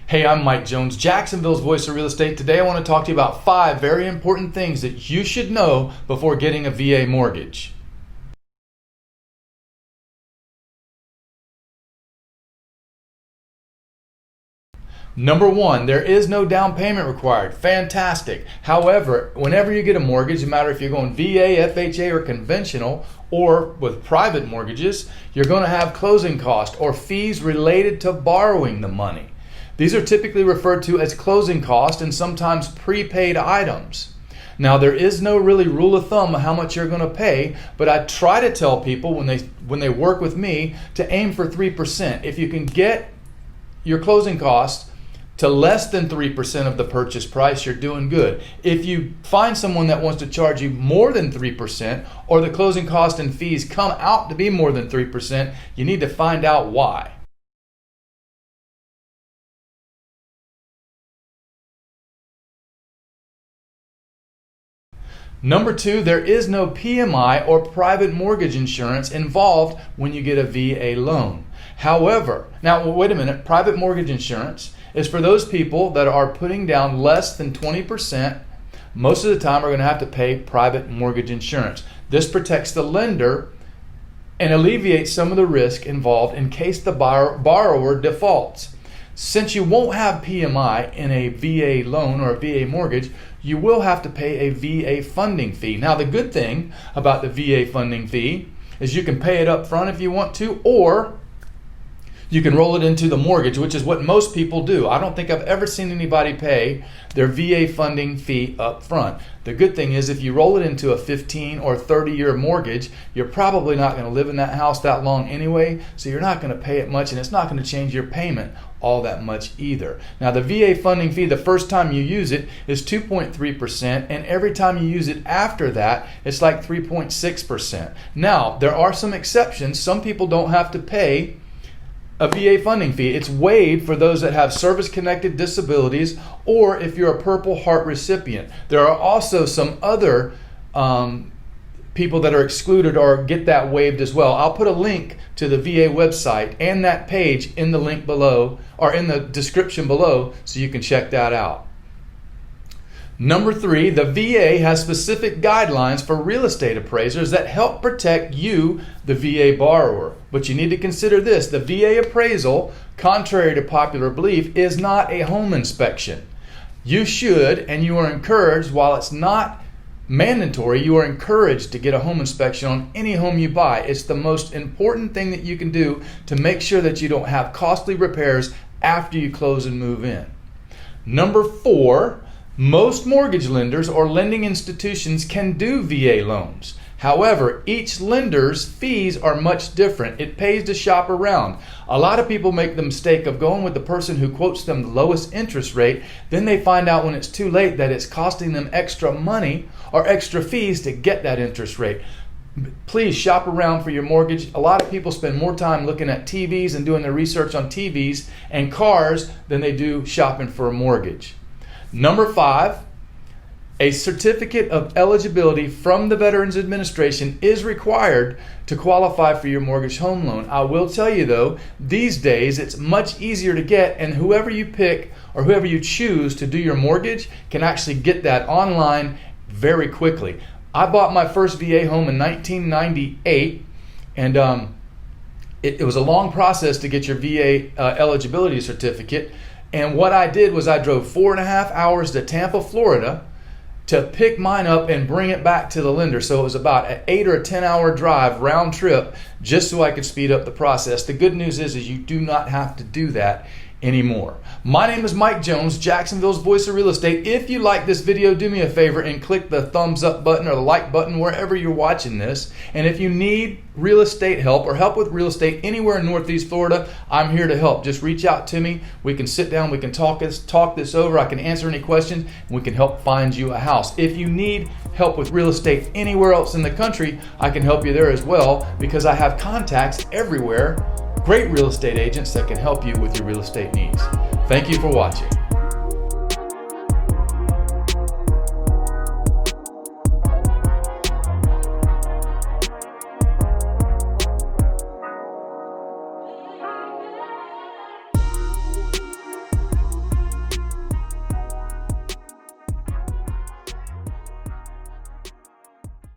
Hey, I'm Mike Jones, Jacksonville's voice of real estate. Today I want to talk to you about 5 very important things that you should know before getting a VA mortgage. Number 1, there is no down payment required. Fantastic. However, whenever you get a mortgage, no matter if you're going VA, FHA, or conventional, or with private mortgages, you're going to have closing costs or fees related to borrowing the money. These are typically referred to as closing costs and sometimes prepaid items. Now, there is no really rule of thumb of how much you're going to pay, but I try to tell people when they work with me to aim for 3%. If you can get your closing costs to less than 3% of the purchase price, you're doing good. If you find someone that wants to charge you more than 3% or the closing cost and fees come out to be more than 3%, you need to find out why. Number 2, there is no PMI or private mortgage insurance involved when you get a VA loan. However, now wait a minute, private mortgage insurance is for those people that are putting down less than 20%. Most of the time are going to have to pay private mortgage insurance. This protects the lender and alleviates some of the risk involved in case the borrower defaults. Since you won't have PMI in a VA loan or a VA mortgage, you will have to pay a VA funding fee. Now, the good thing about the VA funding fee is you can pay it up front if you want to, or you can roll it into the mortgage, which is what most people do. I don't think I've ever seen anybody pay their VA funding fee up front. The good thing is if you roll it into a 15 or 30-year mortgage, you're probably not going to live in that house that long anyway, so you're not going to pay it much, and it's not going to change your payment all that much either. Now, the VA funding fee, the first time you use it, is 2.3%, and every time you use it after that, it's like 3.6%. Now, there are some exceptions. Some people don't have to pay a VA funding fee. It's waived for those that have service-connected disabilities or if you're a Purple Heart recipient. There are also some other people that are excluded or get that waived as well. I'll put a link to the VA website and that page in the link below or in the description below so you can check that out. Number 3, the VA has specific guidelines for real estate appraisers that help protect you, the VA borrower. But you need to consider this: the VA appraisal, contrary to popular belief, is not a home inspection. You should, and you are encouraged, while it's not mandatory, you are encouraged to get a home inspection on any home you buy. It's the most important thing that you can do to make sure that you don't have costly repairs after you close and move in. Number 4, most mortgage lenders or lending institutions can do VA loans. However, each lender's fees are much different. It pays to shop around. A lot of people make the mistake of going with the person who quotes them the lowest interest rate. Then they find out when it's too late that it's costing them extra money or extra fees to get that interest rate. Please shop around for your mortgage. A lot of people spend more time looking at TVs and doing their research on TVs and cars than they do shopping for a mortgage. Number 5, a certificate of eligibility from the Veterans Administration is required to qualify for your mortgage home loan. I will tell you though, these days it's much easier to get, and whoever you pick or whoever you choose to do your mortgage can actually get that online very quickly. I bought my first VA home in 1998, and it was a long process to get your VA eligibility certificate. And what I did was I drove 4.5 hours to Tampa, Florida to pick mine up and bring it back to the lender. So it was about an 8 or 10 hour drive round trip just so I could speed up the process. The good news is you do not have to do that anymore. My name is Mike Jones, Jacksonville's voice of real estate. If you like this video, do me a favor and click the thumbs up button or the like button wherever you're watching this. And if you need real estate help or help with real estate anywhere in Northeast Florida, I'm here to help. Just reach out to me. We can sit down, we can talk this over. I can answer any questions, and we can help find you a house. If you need help with real estate anywhere else in the country, I can help you there as well, because I have contacts everywhere. Great real estate agents that can help you with your real estate needs. Thank you for watching.